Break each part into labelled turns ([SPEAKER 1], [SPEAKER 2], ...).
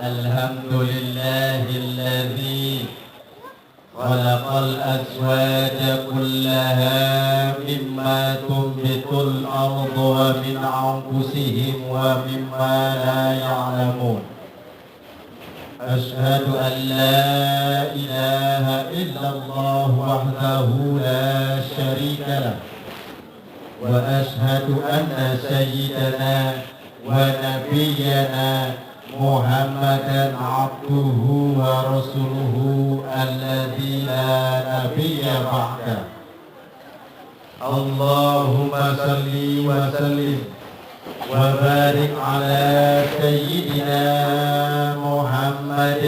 [SPEAKER 1] الحمد لله الذي خلق الأزواج كلها مما تنبت الأرض ومن أنفسهم ومما لا يعلمون. أشهد أن لا إله إلا الله وحده لا شريك له، وأشهد أن سيدنا ونبينا محمدا عبده ورسوله الذي لا نبي بعده. اللهم صل وسلم وبارك على سيدنا محمد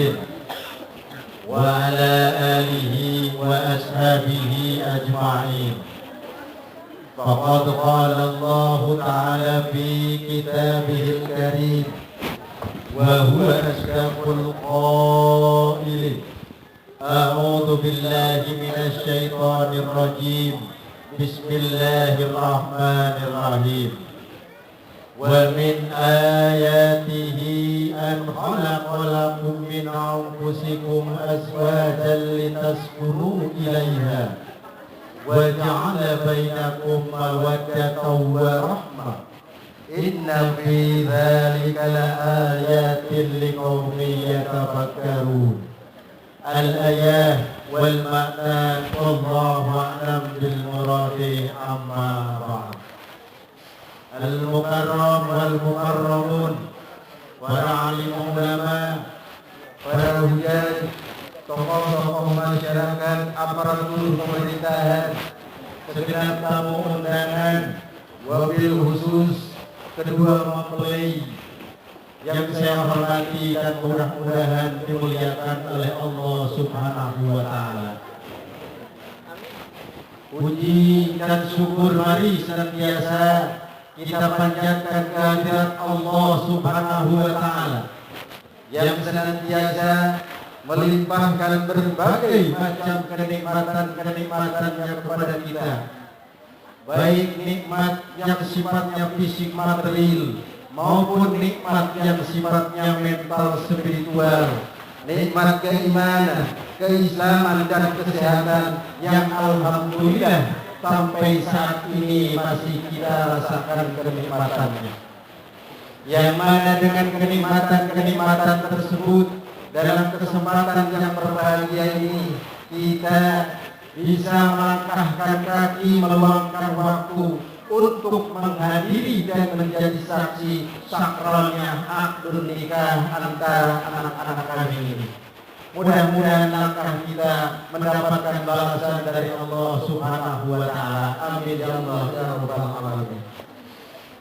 [SPEAKER 1] وعلى آله وأصحابه أجمعين. فقد قال الله تعالى في كتابه الكريم وهو أصدق القائلين: أعوذ بالله من الشيطان الرجيم، بسم الله الرحمن الرحيم. ومن آياته أن خلق لكم من أنفسكم أزواجا لتسكنوا إليها وجعل بينكم مودة ورحمة إن في ذلك لآيات لقوم يتفكرون. الآيات والمعنى والله أعلم بالمراد. أما بعد. Al-Mukarram wal-Mukarramun, para alim ulama, para hujjah, tokoh-tokoh masyarakat, aparatur pemerintahan, segenap tamu undangan, wabil khusus kedua mempelai yang saya hormati dan mudah-mudahan dimuliakan oleh Allah Subhanahu wa Ta'ala. Puji dan syukur mari senantiasa kita panjatkan kehadirat Allah Subhanahu wa Ta'ala yang senantiasa melimpahkan berbagai macam kenikmatan-kenikmatannya kepada kita, baik nikmat yang sifatnya fisik material maupun nikmat yang sifatnya mental spiritual, nikmat keimanan, keislaman dan kesehatan yang alhamdulillah sampai saat ini masih kita rasakan kenikmatannya. Yang mana dengan kenikmatan-kenikmatan tersebut, dalam kesempatan yang berbahagia ini kita bisa melangkahkan kaki, meluangkan waktu untuk menghadiri dan menjadi saksi sakralnya akad nikah antara anak-anak kami ini. Mudah-mudahan langkah kita mendapatkan balasan dari Allah Subhanahu wa Ta'ala. Amin ya Allah ya rabbal alamin.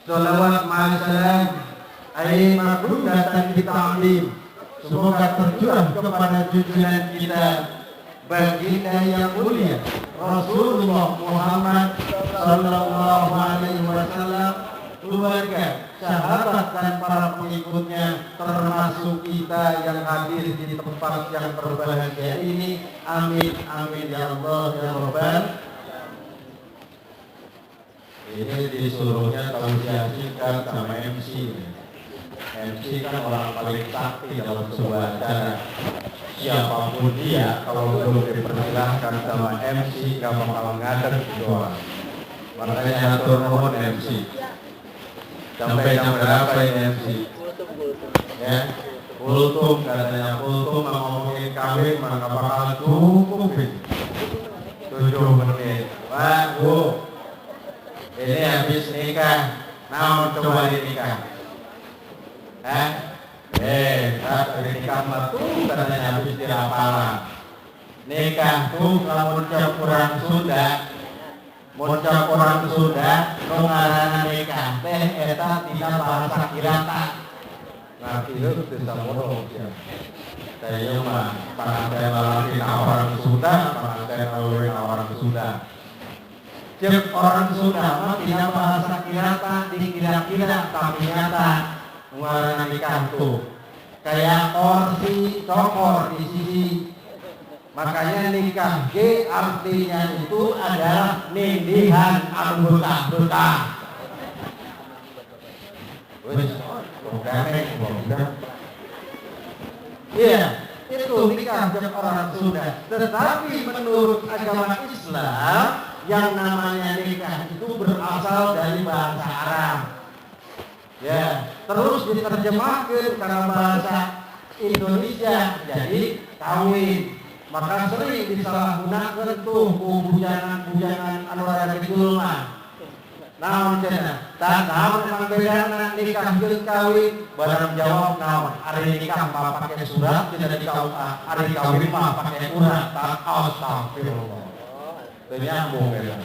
[SPEAKER 1] Shalawat ma'asalam ayat makrudatan bita'lim, semoga tercurah kepada junjungan kita baginda yang mulia Rasulullah Muhammad sallallahu alaihi wasallam, keluarga, sahabat dan para pengikutnya, termasuk kita yang hadir di tempat yang berbahagia ini. Amin amin ya Allah ya Rabbal. Ini disuruhnya tausiah singkat sama MC. MC kan orang paling sakti dalam sebuah acara. Siapapun dia, kalau belum dipersilahkan sama MC gak bakal ngadeg doang. Makanya atur nuhun MC. Sampai jam berapa ini MC? Ya, kultum katanya, kultum ngomongin kawin maka bakal cukup ini 7 menit. Pak, Bu, ini habis nikah, naon coba dinikah? Hah? Tak nikah mah tuh katanya habis dirapalan. Nikah tuh lamun cak kurang Sunda, muncak orang Sunda, nungarana nikah teh eta tina bahasa Kirata. Ngerti itu bisa bodoh ya. Saya mah panganten lalaki orang Sunda, panganten orang Sunda. Cek orang Sunda mah tina bahasa Kirata, dikira-kira tapi nyata nungarana nikah tuh kayak kursi cokor di sisi. Makanya nikah G artinya itu adalah nindihan anggota-anggota. Wes,
[SPEAKER 2] Iya, itu nikah orang Sunda. Tetapi menurut agama Islam, yang namanya nikah itu berasal dari bahasa Arab. Ya, terus diterjemahkan karena bahasa Indonesia jadi kawin. Maka sering disalahgunakan tuh bujangan-bujangan anu rada kecil mah. Naon cenah? Tah naon memang bedana nikah jeung kawin? Barang jawab naon? Ari nikah mah pake surat, cenah di KUA. Ari kawin mah pake urat. Astagfirullah. Teu nyambung beda.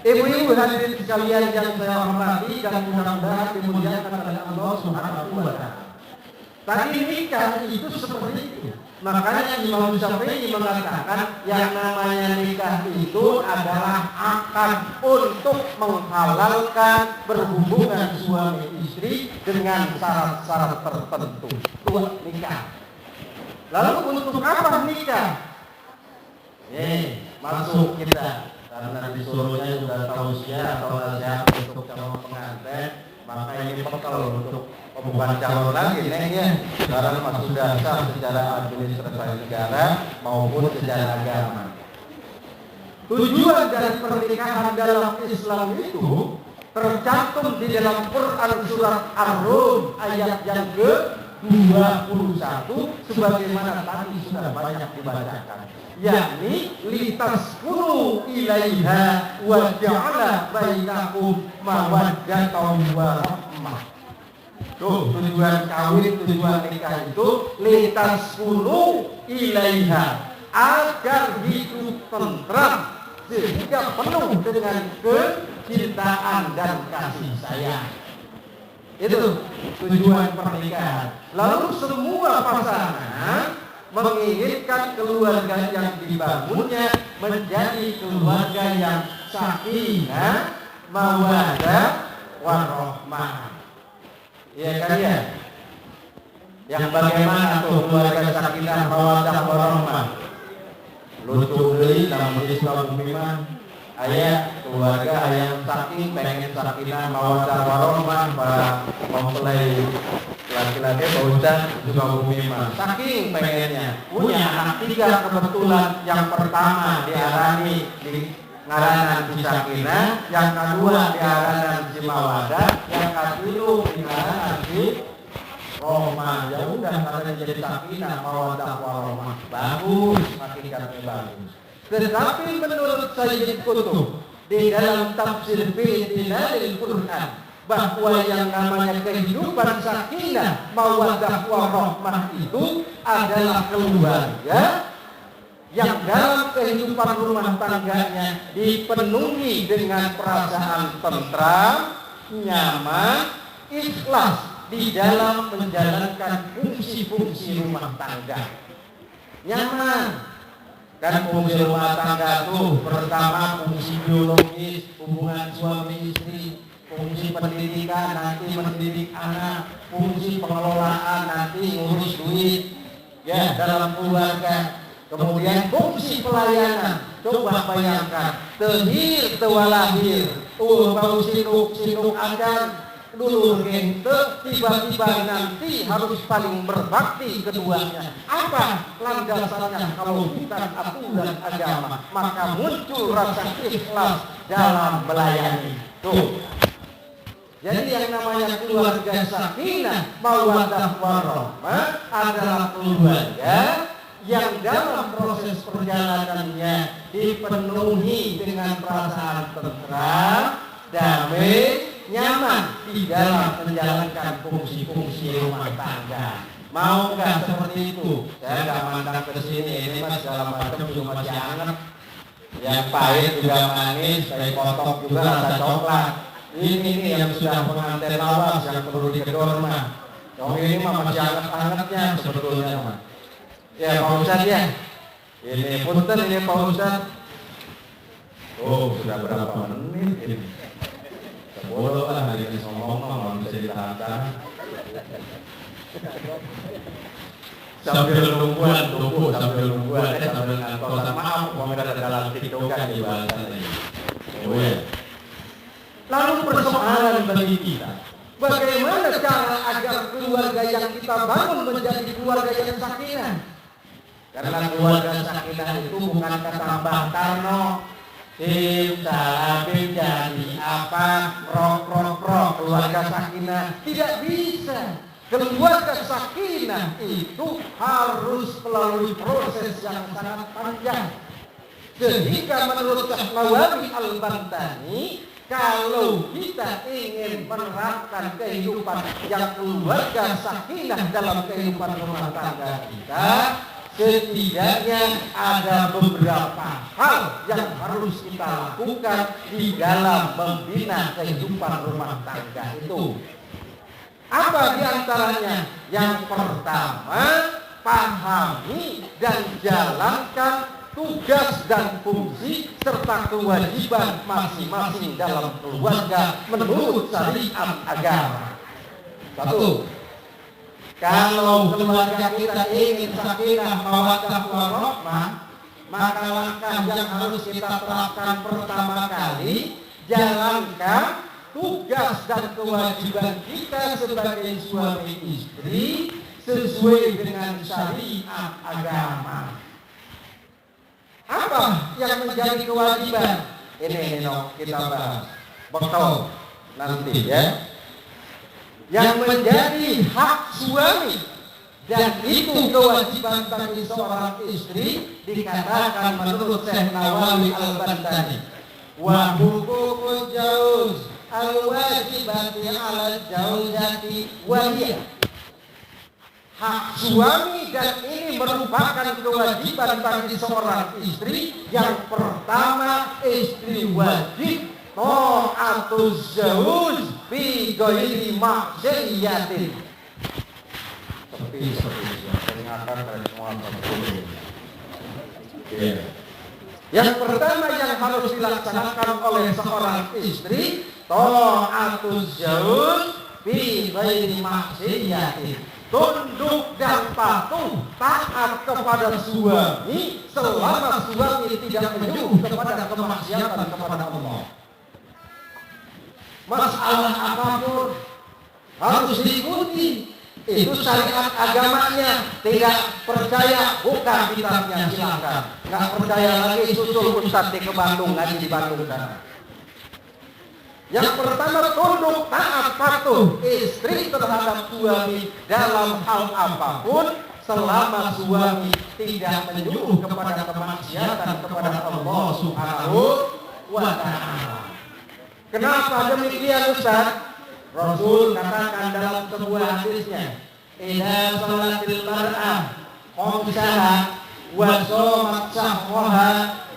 [SPEAKER 2] Ibu-ibu hadirin sekalian yang saya hormati dan mudah-mudahan dimuliakan oleh Allah Subhanahu wa taala. Tadi nikah itu seperti itu. Makanya Imam Syafi'i mengatakan yang namanya nikah itu adalah akad untuk menghalalkan berhubungan suami istri dengan syarat-syarat tertentu. Itu nikah. Lalu untuk apa nikah? Masuk kita. Karena disuruhnya juga tausiah atau nasihat untuk calon pengantin, maka ini bekal untuk bukan calon lagi neng ya. Sekarang mah sudah sah secara administrasi negara maupun secara agama. Tujuan dari pernikahan dalam Islam itu tercantum di dalam Quran surat Ar-Rum ayat yang ke-21 sebagaimana tadi sudah banyak dibacakan. Yakni litaskunu ilaiha wa ja'ala bainakum mawaddatan wa rahmah. Tuh, tujuan kawin, tujuan nikah itu litaskunu ilaiha, agar hidup tentram sehingga penuh dengan kecintaan dan kasih sayang. Itu tujuan pernikahan. Lalu semua pasangan menginginkan keluarga yang dibangunnya menjadi keluarga yang sakinah, mawaddah, warahmah. Iya kan ya? Yang bagaimana tuh keluarga sakinah, mawaddah, warahmah? Lucu deui lamun Islam mimah aya keluarga yang saking pengen sakinah, mawaddah, warahmah para mempelai laki-laki Pak Ustaz juga mimah. Saking pengennya punya anak 3 kebetulan, yang pertama diarani di ngaranan si sakinah, yang kedua diaranan si mawaddah, yang ketiga diaranan si rahmah. Ya udah karena jadi sakinah, mawaddah, warahmah. Bagus, hakikatnya bagus. Tetapi menurut Sayyid Qutb di dalam tafsir Bidinalil Quran bahwa yang namanya kehidupan sakinah, mawaddah, warahmah itu adalah keluarga yang dalam kehidupan rumah tangganya dipenuhi dengan perasaan tentram, nyaman, ikhlas di dalam menjalankan fungsi-fungsi rumah tangga. Nyaman. Dan fungsi rumah tangga itu pertama fungsi biologis, hubungan suami istri, fungsi pendidikan nanti mendidik anak, fungsi pengelolaan nanti ngurus duit ya dalam keluarga. Kemudian fungsi pelayanan, coba bayangkan tehir tewalahir, bau sinuk akan dulu gente tiba-tiba nanti harus paling berbakti keduanya. Apa landasannya kalau bukan aturan agama? Maka muncul rasa ikhlas dalam melayani. Tuh. Jadi yang namanya keluarga sakinah, mawaddah, warahmah adalah keluarga yang dalam proses perjalanannya dipenuhi dengan perasaan tentram, damai, nyaman di dalam menjalankan fungsi-fungsi rumah tangga. Mau nggak seperti itu? Saya nggak mandang ke sini, ini mas segala macam juga masih hangat. Yang pahit juga manis, kayak kotok juga rasa coklat. Ini yang sudah pengantin lawas yang perlu digedor mah. Yang ini mah masih hangat-hangatnya sebetulnya mah. Ya Pak Ustadz ya. Ini punten ini Pak Ustadz. Oh sudah berapa menit ini? Bodoh lah hari ini ngomong mah bisa ditahan-tahan. Sambil nungguan, sambil ngantor. Maaf, pemirsa dalam tiktokan di bahasa ini. Lalu persoalan bagi kita, Bagaimana cara agar keluarga yang kita bangun menjadi keluarga yang sakinah? Karena keluarga sakinah itu bukan kata Mbah Tarno, Salabim jadi apa, rok keluarga sakinah. Tidak bisa. Keluarga sakinah itu harus melalui proses yang sangat panjang. Sehingga menurut Syekh Nawawi Al-Bantani, kalau kita ingin menerapkan kehidupan yang keluarga sakinah dalam kehidupan rumah tangga kita, setidaknya ada beberapa hal yang harus kita lakukan di dalam membina kehidupan rumah tangga itu. Apa diantaranya? Yang pertama, pahami dan jalankan tugas dan fungsi serta kewajiban masing-masing dalam keluarga menurut syariat agama. Satu, kalau keluarga kita ingin sakinah mawaddah warahmah, maka langkah yang harus kita terapkan pertama kali, jalankan tugas dan kewajiban kita sebagai suami istri sesuai dengan syariat agama. Apa yang menjadi kewajiban? Ini kita bahas bekal nanti ya. Yang menjadi hak suami dan itu kewajiban bagi seorang istri dikatakan menurut Syekh Nawawi Al-Bantani, wa hukukul jauz al-wajibati ala jauzati waliya. Hak suami dan ini merupakan kewajiban bagi seorang istri. Yang pertama, istri wajib ta'atuz zawj bi ghairi ma'siyatin. Seperti peringatan dari semua yang pertama yang harus dilaksanakan oleh seorang istri, ta'atuz zawj bi ghairi ma'siyatin. Tunduk dan patuh taat kepada suami selama suami tidak menyuruh kepada kemaksiatan kepada Allah. Masalah apapun harus diikuti. Itu syariat agamanya. Tidak percaya buka kitabnya, silakan. Nggak percaya lagi susul ustaz ke Bandung, ngaji di Bandung kan. Yang pertama, tunduk taat patuh istri terhadap suami dalam hal apapun selama suami tidak menyuruh kepada kemaksiatan kepada Allah Subhanahu wa ta'ala. Kenapa demikian Ustaz? Rasul katakan dalam sebuah hadisnya, idza shalatil mar'ah qamsaha wa shamat shahwaha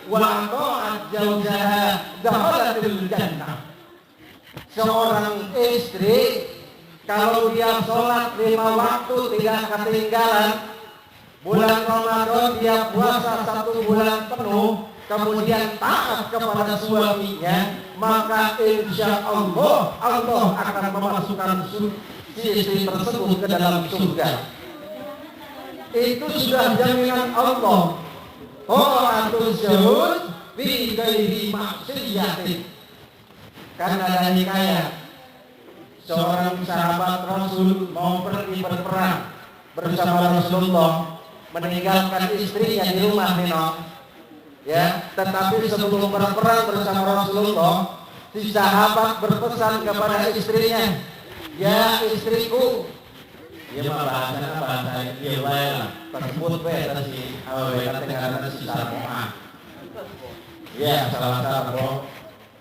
[SPEAKER 2] wa ata'at zawjaha dakhalatil jannah. Seorang istri kalau dia sholat 5 waktu tidak ketinggalan, bulan Ramadan dia puasa 1 bulan penuh, kemudian taat kepada suaminya, maka insya Allah Allah akan memasukkan si istri tersebut ke dalam surga. Itu sudah jaminan Allah. Ta'atuz zawj bi ghairi ma'siyatin. Karena ada hikayat seorang sahabat Rasul mau pergi berperang bersama Rasulullah, meninggalkan istrinya di rumah Nino. Ya, tetapi sebelum berperang bersama Rasulullah, si sahabat berpesan kepada istrinya, ya istriku, dia mah bahasa dia lah, tersebut beda si awe karena si Sarmoa. Ya, salah satu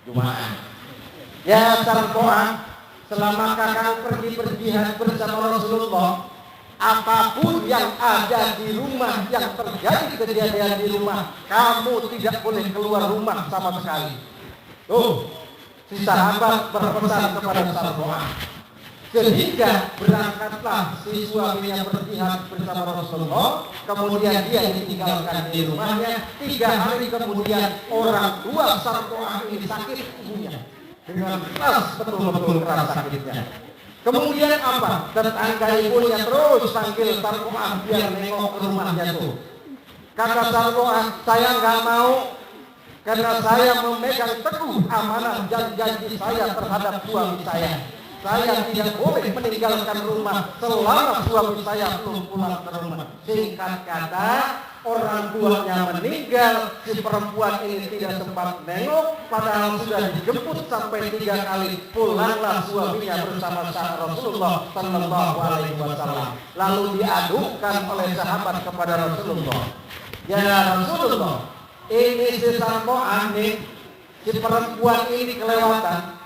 [SPEAKER 2] Jumat. Ya Sarmoa, selama kakak pergi berjihad bersama Rasulullah, apapun yang ada di rumah, yang terjadi kejadian di rumah, kamu tidak boleh keluar rumah sama sekali. Tuh, si sahabat berpesan kepada Sarmoa. Sehingga berangkatlah si suaminya berjihad bersama Rasulullah, kemudian dia ditinggalkan di rumahnya. 3 hari kemudian orang tua Sarmoa ini sakit ibunya. Dengan keras, betul-betul keras sakitnya. Kemudian apa? Tetangga ibunya terus panggil Sarmoa biar nengok ke rumahnya tuh. Kata Sarmoa, saya nggak mau, karena saya memegang teguh amanah dan janji saya terhadap suami saya. saya tidak boleh meninggalkan rumah selama suami saya belum pulang ke rumah. Singkat kata, orang tuanya meninggal, si perempuan ini tidak sempat nengok, padahal sudah dijemput sampai 3 kali. Pulanglah suaminya bersama Rasulullah Sallallahu Alaihi Wasallam. Lalu diadukan oleh sahabat kepada Rasulullah. Ya Rasulullah, ini si Salmo'an nih, si perempuan ini kelewatan.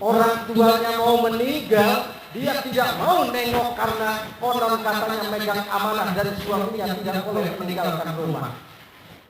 [SPEAKER 2] Orang tuanya mau meninggal, dia tidak mau nengok karena konon katanya megang amanah dari suaminya, tidak boleh meninggalkan rumah.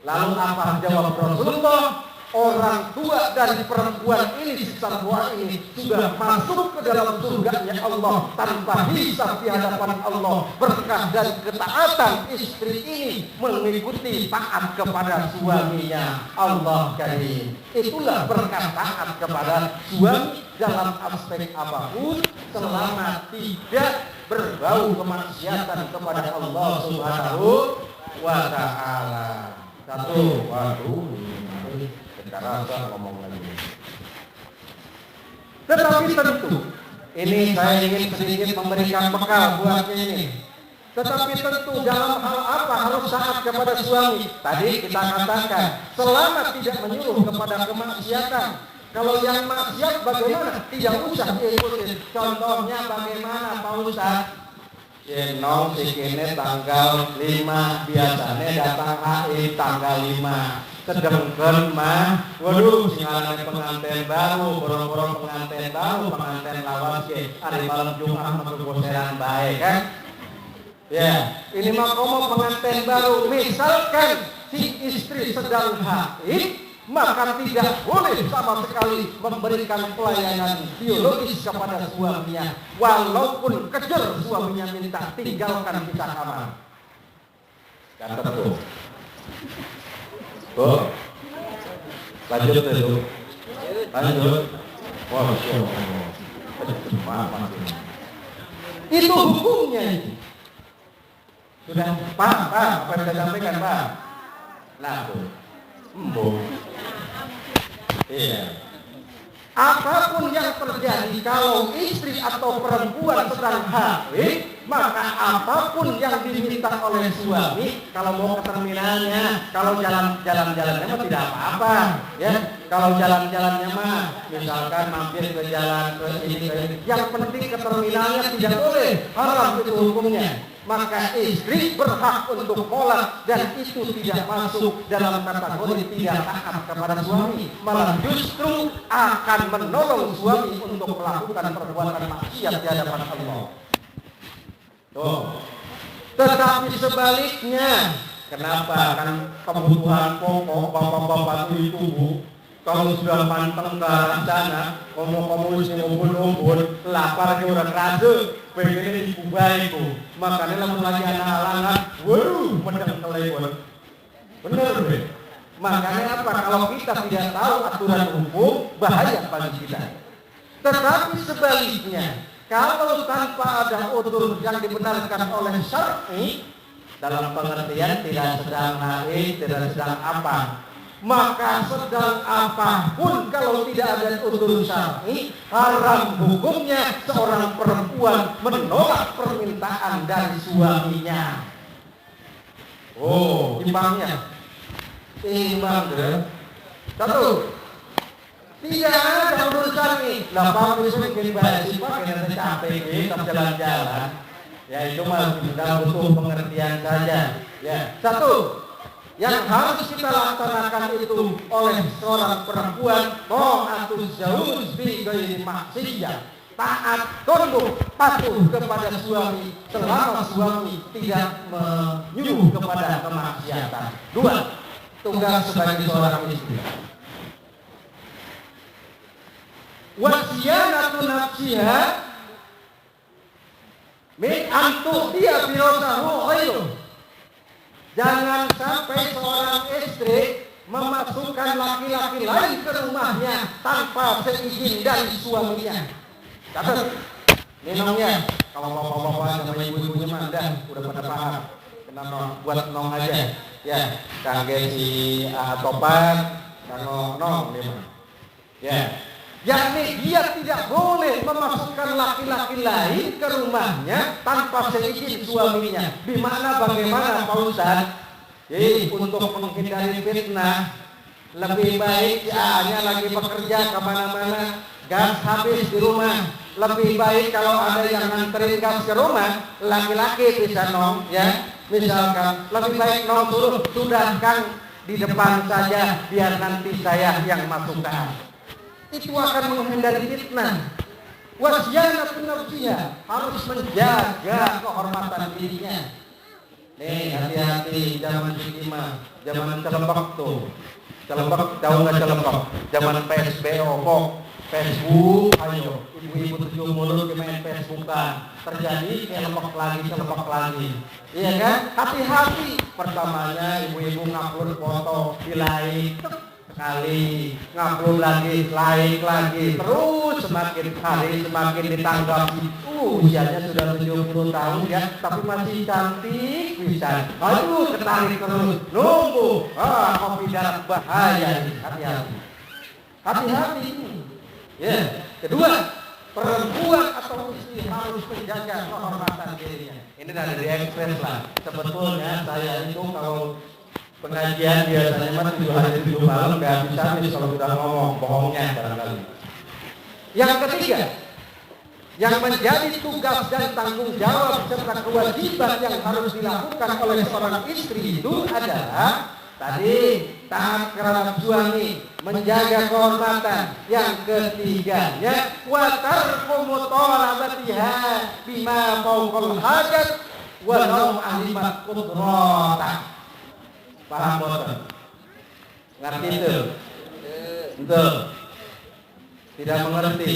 [SPEAKER 2] Lalu apa jawab Rasulullah? Orang tua dari perempuan ini, si Salwa ini, sudah masuk ke dalam surganya Allah tanpa hisab di hadapan Allah, berkah dan ketaatan istri ini mengikuti taat kepada suaminya. Allah karim. Itulah berkah taat kepada suami dalam aspek apapun selama tidak berbau kemaksiatan kepada Allah Subhanahu wa ta'ala. Satu, waduh, rasa ngomong lagi. Tetapi tentu, ini saya ingin sedikit memberikan bekal buat ini. Tetapi tentu dalam hal apa harus taat kepada suami? Tadi kita katakan, selama tidak menyuruh kepada kemaksiatan. Kalau yang maksiat bagaimana? Tidak usah diikuti. Contohnya bagaimana Pak Ustaz? Yenong sikine tanggal 5, biasanya datang HI tanggal 5. Sedengken mah, waduh singalane pengantin baru, borong-borong pengantin baru, pengantin lawas ke hari malam Jumat menggoseran baik kan? Ya, ini mah komo pengantin baru. Misalkan si istri sedang haid, maka tidak boleh sama sekali memberikan pelayanan biologis kepada suaminya, walaupun kejar suaminya minta tinggalkan kita kamar. Kata tuh. Bu, lanjut dulu. Lanjut. Wah, itu hukumnya itu. Sudah paham, apa yang saya sampaikan, Pak? Nah, tuh. Iya. Apapun yang terjadi kalau istri atau perempuan sedang haid, maka apapun yang diminta oleh suami, kalau mau ke terminalnya, kalau jalan-jalannya mah tidak apa-apa, ya. Kalau jalan-jalannya mah, misalkan mampir ke jalan ke ini, yang penting ke terminalnya tidak boleh, haram itu hukumnya. Maka istri berhak untuk kolak dan itu tidak masuk dalam kategori tidak taat kepada suami, malah justru akan menolong suami untuk melakukan perbuatan maksiat di hadapan Allah. Tuh. Tetapi sebaliknya, kenapa? Kan kebutuhan pokok bapak-bapak itu Bu, kalau sudah panteng ke arah sana, ngomong-ngomong sing umpul-umpul, lapar ke orang rasa, pengennya dibubai Bu. Makanya lamun lagi anak halangan, waduh, medang kelewat. Bener Bu. Makanya apa? Kalau kita tidak tahu aturan hukum, bahaya bagi kita. Tetapi sebaliknya, kalau tanpa ada udzur yang dibenarkan oleh syar'i, dalam pengertian tidak sedang haid, tidak sedang apa, maka sedang apapun kalau tidak ada udzur syar'i, haram hukumnya seorang perempuan menolak permintaan dari suaminya. Oh, timbangnya. Timbang deh. Satu. Tidak ada udzur syar'i. Lah bagus bikin basi pakai nanti capek kita jalan-jalan. Ya itu mah sudah butuh pengertian saja. Ya. Satu. Yang harus kita laksanakan itu oleh seorang perempuan, ta'atul zawj fi ghairi maksiyah, taat, tunduk, patuh kepada suami selama suami tidak menyuruh kepada kemaksiatan. Dua, tugas sebagai seorang istri. Wasiyanatu nafsiha min antu dia birosahu ghairuh. Jangan sampai seorang istri memasukkan laki-laki lain ke rumahnya tanpa seizin dari suaminya. Catat, minumnya. Kalau bapak-bapak sama ibu-ibunya mah udah pada paham. Kena buat nong aja. Ya, kangge si topan, kanggo nong dia mah. Ya, yakni dia tidak boleh memasukkan laki-laki lain ke rumahnya tanpa seizin suaminya. Bimana bagaimana Pak Ustaz? Jadi untuk menghindari fitnah, lebih baik hanya lagi bekerja kemana-mana, gas habis di rumah. Lebih baik kalau ada yang nganterin gas ke rumah, laki-laki bisa nong, ya. Misalkan lebih baik nong sudah Kang di depan saja, biar nanti saya yang masukkan. Itu akan menghindari fitnah. Wasyanatun nafsiyah, harus menjaga kehormatan dirinya. Nih, hati-hati zaman Cikima, zaman celebek tuh. Celebek, tahu nggak celebek? Zaman PSBO, kok Facebook, ayo ibu-ibu 7 mulut main Facebookan. Terjadi celebek lagi. Iya kan? Hati-hati. Pertamanya ibu-ibu ngupload foto di like sekali, ngupload lagi, like lagi, terus semakin hari semakin ditanggapi. Usianya sudah 70 tahun ya, tapi masih cantik bisa. Aduh, ketarik terus, nunggu. Kopi darah bahaya. Hati-hati. Ya, kedua, perempuan atau istri harus menjaga kehormatan dirinya. Ini dari Express lah. Sebetulnya saya itu kalau pengajian biasanya mah 7 hari 7 malam nggak habis kalau sudah ngomong, bohongnya barangkali. Yang ketiga, yang menjadi tugas dan tanggung jawab serta kewajiban yang harus dilakukan oleh seorang istri itu adalah tadi taat terhadap suami, menjaga kehormatan. Yang ketiganya watar mutalabatiha bima fawqal hajat walau alimat qudrata. Paham boten? Ngerti itu? Betul. Tidak mengerti.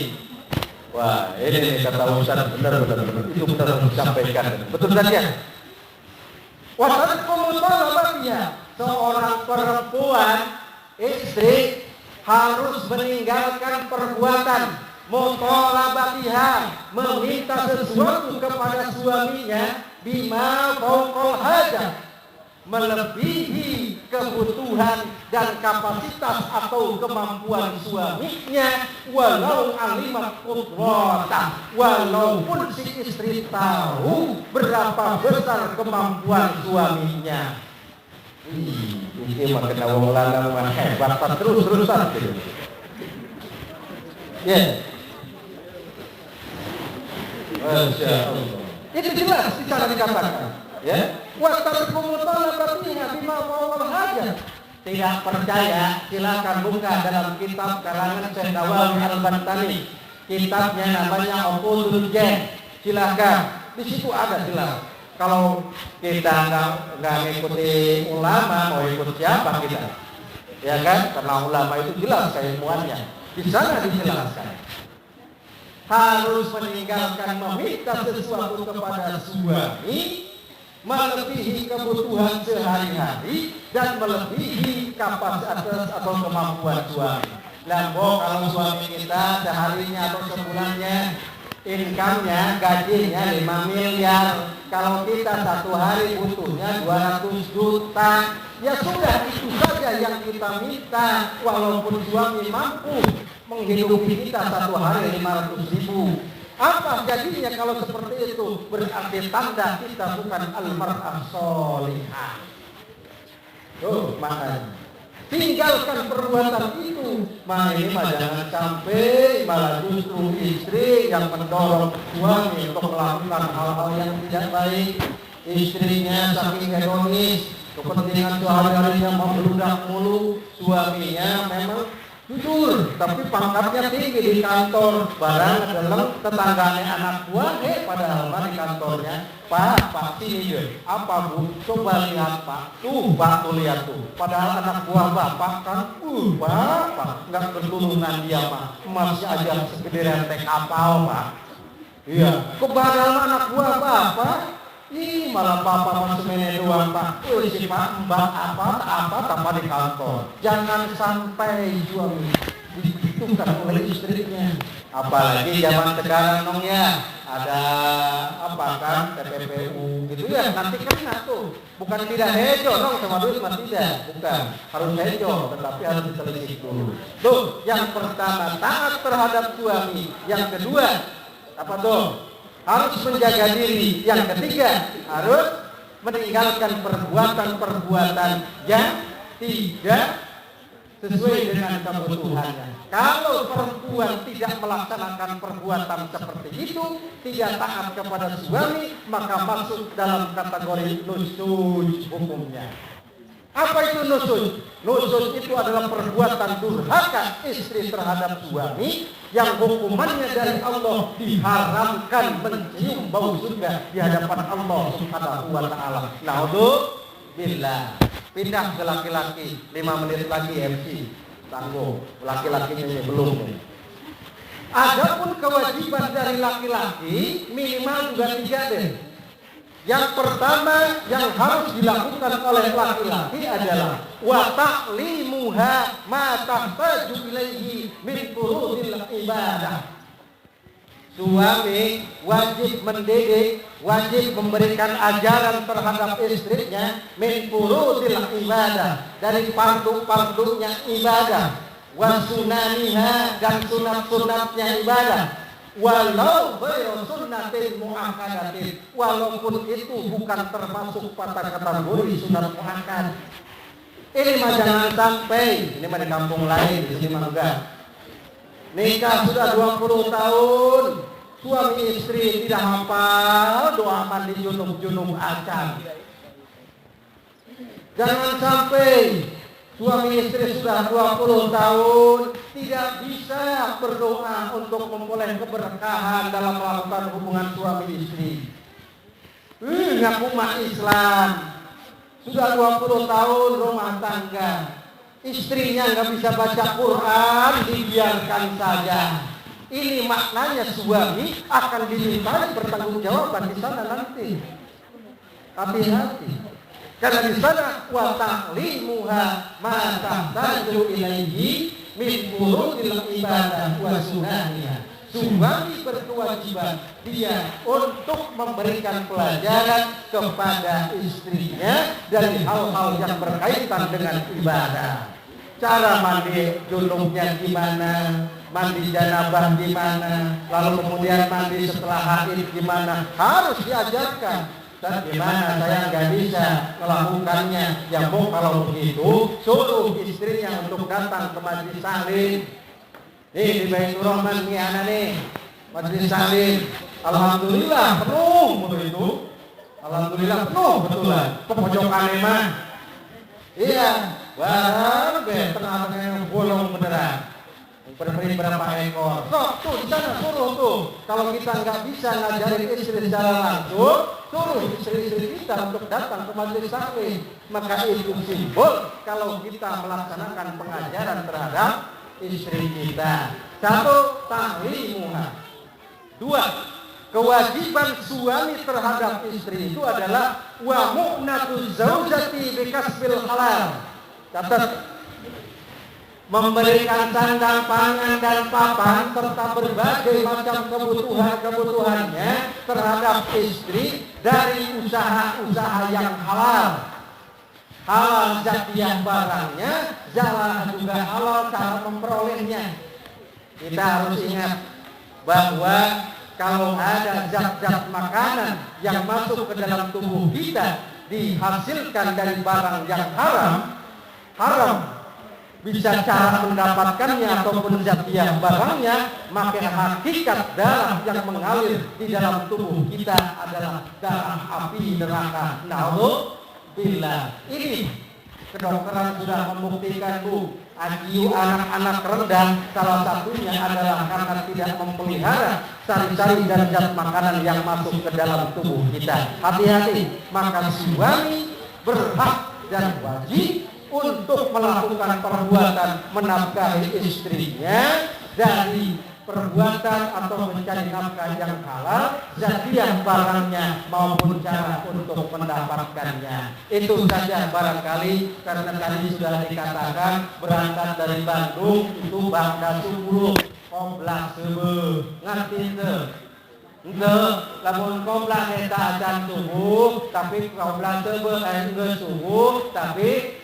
[SPEAKER 2] Wah, ini kata Ustaz benar. Itu benar harus disampaikan. Betul saja. Watarkum mutalabatiha, seorang perempuan istri harus meninggalkan perbuatan mutalabatiha, meminta sesuatu kepada suaminya bima fawqal hajat, melebihi kebutuhan dan kapasitas atau kemampuan suaminya, walau alimat qudrata, walaupun si istri tahu berapa besar kemampuan suaminya. Ini mah kena wong lanang mah hebat terus-terusan gitu. Ya. Masya Allah. Itu jelas secara dikatakan. Ya, watarkum mutalabatiha bima fawqal hajat. Tidak percaya, silakan buka dalam kitab karangan Syekh Nawawi Al-Bantani. Kitabnya namanya Uqudul Jan. Silakan, di situ ada jelas. Kalau kita nggak mengikuti ulama, mau ikut siapa kita? Ya kan? Karena ulama itu jelas keilmuannya. Di sana dijelaskan. Harus meninggalkan meminta sesuatu kepada suami, melebihi kebutuhan sehari-hari dan melebihi kapasitas atau kemampuan suami. Lambo kalau suami kita seharinya atau sebulannya income-nya, gajinya 5 miliar. Kalau kita satu hari butuhnya 200 juta, ya sudah itu saja yang kita minta. Walaupun suami mampu menghidupi kita satu hari 500.000. Apa jadinya kalau seperti itu? Berarti tanda kita bukan al-mar'ah sholihah. Makanya tinggalkan perbuatan itu. Ini mah jangan sampai malah justru istri yang mendorong suami untuk melakukan hal-hal yang tidak baik. Istrinya saking hedonis, kepentingan sehari-harinya membludak mulu. Suaminya memang jujur, tapi pangkatnya tinggi di kantor. Barang dalam tetangganya anak buah, padahal mah di kantornya, Pak sini deh. Apa Bu? Coba lihat Pak. Pak tuh lihat tuh. Padahal anak buah Bapak kan, Bapak nggak berturunan dia mah. Masih aja segede rentek kapal Pak. Iya. Padahal anak buah Bapak. Malah Bapak masuk mene doang Pak. Si Pak Mbak apa di kantor. Jangan sampai suami dihitungkan oleh istrinya. Apalagi zaman sekarang nong ya, ada apa kan TPPU begitu ya nanti kena tuh. Bukan tidak hejo dong sama duit mah tidak, bukan. Harus hejo, tetapi harus ditelisik dulu. Tuh, yang pertama taat terhadap suami, yang kedua apa tuh? Harus menjaga diri, yang ketiga harus meninggalkan perbuatan-perbuatan yang tidak sesuai dengan kebutuhannya. Kalau perempuan tidak melaksanakan perbuatan seperti itu, tidak taat kepada suami, maka masuk dalam kategori nusuz hukumnya. Apa itu nusuz? Nusuz itu adalah perbuatan durhaka istri terhadap suami yang hukumannya dari Allah, diharamkan mencium bau surga di hadapan Allah Subhanahu wa taala. Naudzubillah. Pindah ke laki-laki, 5 menit lagi MC. Tanggung, laki-lakinya ini belum. Adapun kewajiban dari laki-laki minimal juga 3 deh. Yang pertama yang harus dilakukan oleh laki-laki adalah wa ta'limuha ma tahtaju ilaihi min furudil ibadah. Suami wajib mendidik, wajib memberikan ajaran terhadap istrinya min furudil ibadah, dari fardu-fardunya ibadah, wa sunaniha, dan sunat-sunatnya ibadah, walau ghairu sunnatin muakkadatin, walaupun itu bukan termasuk pada kategori sunat muakkad. Ini mah jangan sampai, ini mah di kampung lain, di sini mah enggak. Nikah sudah 20 tahun, suami istri tidak hafal doa mandi junub acan. Jangan sampai suami istri sudah 20 tahun tidak bisa berdoa untuk memperoleh keberkahan dalam melakukan hubungan suami istri. Ngaku mah Islam, sudah 20 tahun rumah tangga, istrinya nggak bisa baca Quran, dibiarkan saja. Ini maknanya suami akan dimintai pertanggungjawaban di sana nanti. Hati-hati. Karena di sana wa ta'limuha ma tahtaju ilaihi min furudil ibadah wa sunaniha. Suami berkewajiban dia untuk memberikan pelajaran kepada istrinya dari hal-hal yang berkaitan dengan ibadah. Cara mandi junubnya gimana, mandi janabah gimana, lalu kemudian mandi setelah haid gimana, harus diajarkan. Dan gimana saya nggak bisa melakukannya, ya mau kalau begitu suruh istrinya untuk datang ke majelis taklim. Nih di Baitur Rahman nih anak nih majelis taklim, alhamdulillah penuh begitu, alhamdulillah penuh betulan. Kepojokan mah, iya, barang tengah-tengah yang bolong beneran. Berberi berapa ekor. Tuh di sana suruh tuh. Kalau kita nggak bisa ngajarin istri secara langsung, suruh istri-istri kita untuk datang ke majelis taklim. Maka itu simbol kalau kita melaksanakan pengajaran terhadap istri kita. 1. Ta'limuha. 2. Kewajiban suami terhadap istri itu adalah wa mu'natu zaujati bikasbil halal. Catat, memberikan sandang, pangan, dan papan serta berbagai macam kebutuhannya terhadap istri dari usaha-usaha yang halal. Halal zatiah barangnya, halal juga halal cara memperolehnya. Kita harus ingat bahwa kalau ada zat-zat makanan yang masuk ke dalam tubuh kita dihasilkan dari barang yang haram, bisa cara mendapatkannya ataupun zatiah barangnya, maka hakikat darah yang mengalir di dalam tubuh kita adalah darah api neraka. Naudzubillah. Ini kedokteran sudah membuktikan, Bu. IQ anak-anak rendah salah satunya adalah karena tidak memelihara sari-sari dan zat makanan yang masuk ke dalam tubuh kita. Hati-hati, maka suami berhak dan wajib untuk melakukan perbuatan menafkahi istrinya dari perbuatan atau mencari nafkah yang halal, zatiah barangnya maupun cara untuk mendapatkannya. Itu saja barangkali, karena tadi sudah dikatakan berangkat dari Bandung itu bangda 10 oblak sebe ngerti itu. Ente, lamun qoblah eta acan subuh, tapi qoblah teu geus subuh, tapi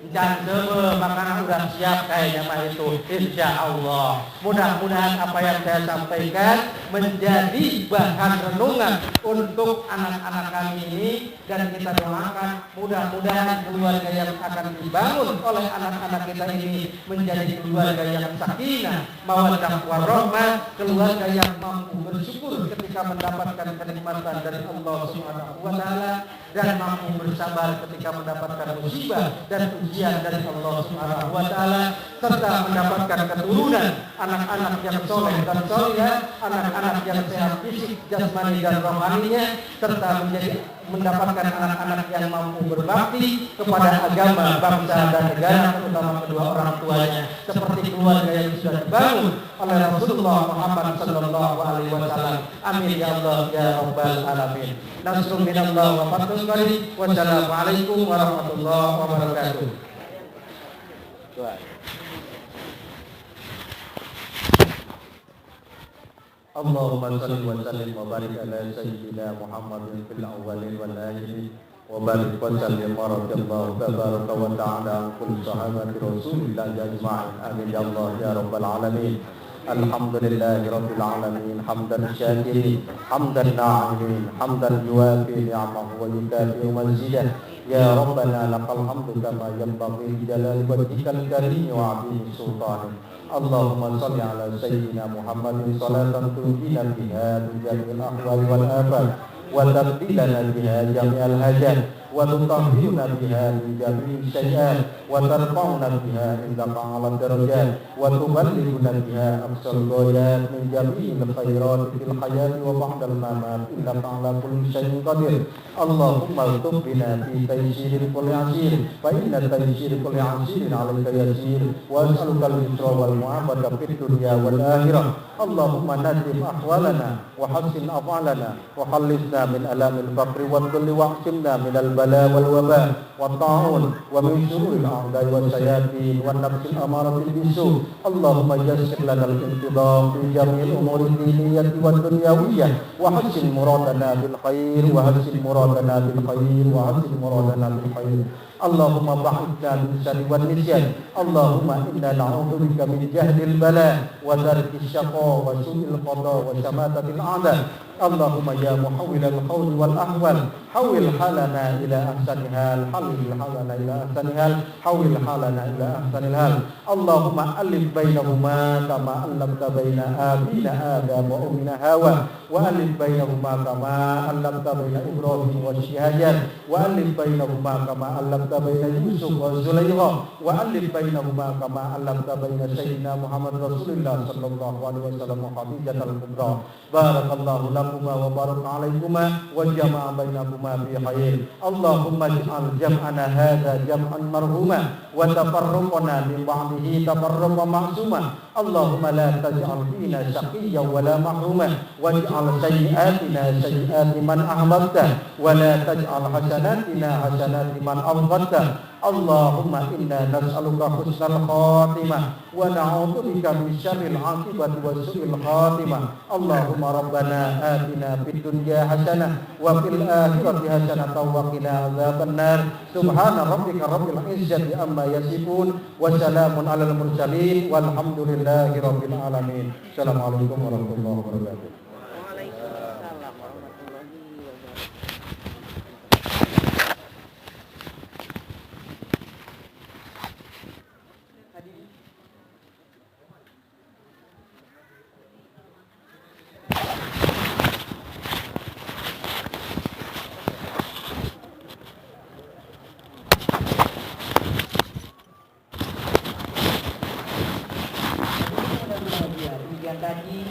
[SPEAKER 2] Jan sebe makanan udah siap kayaknya mah itu, insya Allah. Mudah-mudahan apa yang saya sampaikan menjadi bahan renungan untuk anak-anak kami ini, dan kita doakan mudah-mudahan keluarga yang akan dibangun oleh anak-anak kita ini menjadi keluarga yang sakinah, mawaddah warahmah, keluarga yang mampu bersyukur ketika mendapatkan kenikmatan dari Allah Subhanahu wa taala, dan mampu bersabar ketika mendapatkan musibah dan ujian dari Allah Subhanahu wa taala, serta mendapatkan keturunan anak-anak yang soleh dan solehah, anak-anak yang sehat fisik, jasmani dan rohaninya, serta mendapatkan anak-anak yang mampu berbakti kepada agama, bangsa dan negara, terutama kedua orang tuanya, seperti keluarga yang sudah dibangun oleh Rasulullah Muhammad sallallahu alaihi wasallam. Amin ya Allah ya rabbal alamin. Nasrun minallah wa fathun qarib. Wassalamualaikum warahmatullahi wabarakatuh. Allahumma salli wa sallim wa barik ala sayyidina Muhammadin fil awwalin wal akhirin wa barik wa sallim wa radiyallahu tabaraka wa ta'ala an kulli sahabati Rasulillah ajma'in. Amin ya Allah ya rabbal alamin. Alhamdulillahi rabbil alamin, hamdan syakirin, hamdan na'imin, hamdan yuwafi ni'amahu wa yukafi mazidah. Ya Rabbana lakal hamdu kama yanbaghi li jalali wajhikal karim wa 'azimi sultanik. Allahumma salli ala sayyidina Muhammadin salatan tunjina biha min jami'il ahwali wal afat wa tabdilana biha jami'al hajat wa tutahhiruna biha min jami'is sayyi'at wa tarfa'una biha indaka 'ala darajat wa tuballighuna biha aqsal ghayat min jami'il khairat fil hayati wa ba'dal mamat innaka 'ala kulli syai'in qadir. Allahumma tub bina fi taysiril kulli 'asir fa inna taysiril kulli 'asirin 'alaika yasir wa as'aluka al-yusra wal mu'afata fid dunya wal akhirah. Allahumma nadim ahwalana wa hassin af'alana wa khallisna min alamil faqri wal dhulli wa ahsimna min al-bala wal waba wa ta'un wa min syururil a'da'i wa sayatin wa nafsil amaratil bisu. Allahumma yassir lana al-intidam fi jami'il umuri diniyati wa dunyawiyyah wa hassin muradana bil khair wa hassin muradana bil khair wa hassin muradana bil khair. Allahumma ba'idna min syarri wan nisyan. Allahumma inna na'udzubika min jahdil bala wa darkis syaqa wa su'il qada wa syamatatil a'da. Allahumma ya muhawwilal qawli wal ahwal hawil halana ila ahsani hal, hawil halana ila ahsani hal, hawil halana ila ahsani hal. Allahumma alif bainahuma kama allamta baina abina Adam wa ummina Hawa, wa alif bainahuma kama allamta baina Ibrahim wa Hajar, wa alif bainahuma kama allamta baina Yusuf wa Zulaikha, wa alif bainahuma kama allamta baina sayyidina Muhammad Rasulullah sallallahu alaihi wasallam wa Khadijatul Kubra. Barakallahu lakuma wa baraka alaikuma wa jama'a bainakuma fi khair. Allahumma ij'al jam'ana hadza jam'an marhuma wa tafarruqana min ba'dihi tafarruqan ma'suma. Allahumma la taj'al fina shaqiyyan wa la mahruma waj'al sayyi'atina sayyi'ati man ahbabta wa la taj'al hasanatina hasanati man abghadta. Allahumma inna nas'aluka husnal khatimah wa na'udzubika min syarril 'aqibati wa su'il khatimah. Allahumma rabbana atina fid dunya hasanah wa fil akhirati hasanah wa qina adzabannar. Subhana rabbika rabbil izzati amma yasifun wa salamun alal mursalin walhamdulillahi rabbil alamin. Assalamualaikum warahmatullahi wabarakatuh. Tadi